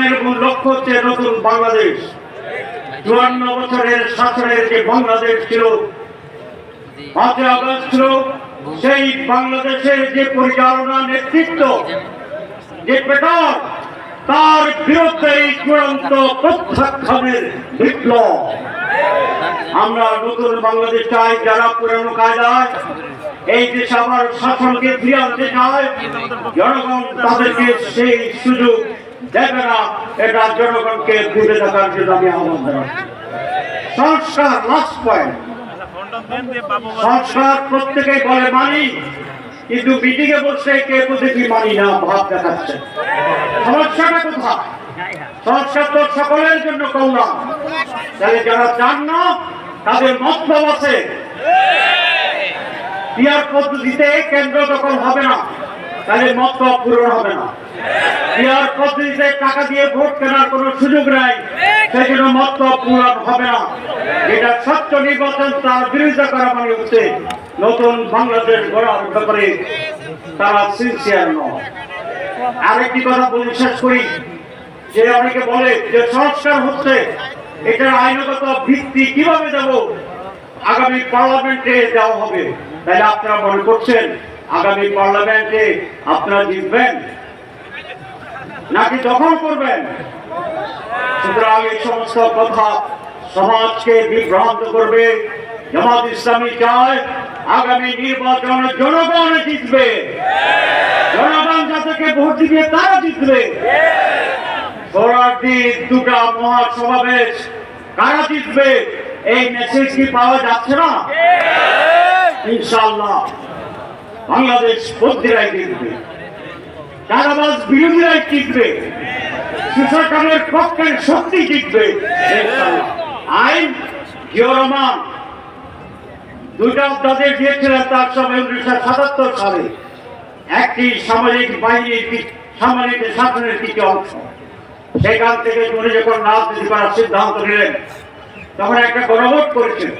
শাসনের মূল লক্ষ্য হচ্ছে নতুন বাংলাদেশ। 54 বছরের শাসনের যে বাংলাদেশ ছিল, 5 আগস্ট ছিল, সেই বাংলাদেশের যে পরিচালনা নেতৃত্ব, যে পেটার, তার বিরুদ্ধে চূড়ান্ত প্রত্যাখ্যানের বিপ্লব। আমরা নতুন বাংলাদেশ চাই, যারা পুরানো কায়দায় এই দেশে আবার শাসনকে ফিরে আনতে চায়, জনগণ তাদেরকে সেই সুযোগ দেবে না। এটা জনগণকে বুঝে থাকার জন্য আমি আহ্বান জানাই। সংস্কার, লাস্ট পয়েন্ট, সংস্কার প্রত্যেকেই বলে মানি, কিন্তু মিটিং এ বসে কে বলতে কি মানি না ভাব দেখাচ্ছে। সমস্যাটা কোথায়? সংস্কার তো সকলের জন্য কল্যাণ। তাহলে যারা চান না তাদের মতলব আছে। পিয়ার পদ্ধতিতে কেন্দ্র দখল হবে না, তাহলে মতলব পূরণ হবে না। পিয়ার পদ্ধতিতে টাকা দিয়ে ভোট কেনার কোনো সুযোগ নাই, সেই জন্য মতলব পূরণ হবে না। যেটা স্বচ্ছ নির্বাচন, তার বিরোধিতা করা মানে হচ্ছে নতুন বাংলাদেশ গড়ার ব্যাপারে তারা সিনসিয়ার নয়। আরেকটি কথা বলে শেষ করি, যে অনেকে বলে যে সংস্কার হচ্ছে, এটার আইনগত ভিত্তি কিভাবে দেব? আগামী পার্লামেন্টে দেওয়া হবে। তাহলে আপনারা মনে করছেন আগামী পার্লামেন্টে আপনারা জিতবেন নাকি দখল করবেন? সুতরাং এই সমস্ত কথা সমাজকে বিভ্রান্ত করবে। জামাত ইসলামী চায় আগামী নির্বাচনে জনগণ জিতবে, জনগণ যাদেরকে ভোট দিবে তারা জিতবে। শহরার্থীর দুটা মহাসমাবেশ, কারা জিতবে এই মেসেজ কি পাওয়া যাচ্ছে না? ইনশাআল্লাহ বাংলাদেশ বন্দীরাই জিতবে, চাঁদাবাজ বিরোধীরাই জিতবে, সুশাসনের পক্ষের শক্তি জিতবে। আইন জিয়াউর রহমান দুইটা অধ্যাদেশ দিয়েছিলেন তার সময় 1977 সালে। একটি সামরিক বাহিনীর সামরিক শাসনের কিছু অংশ, সেখান থেকে উনি যখন রাজনীতি করার সিদ্ধান্ত নিলেন তখন একটা গণভোট করেছেন।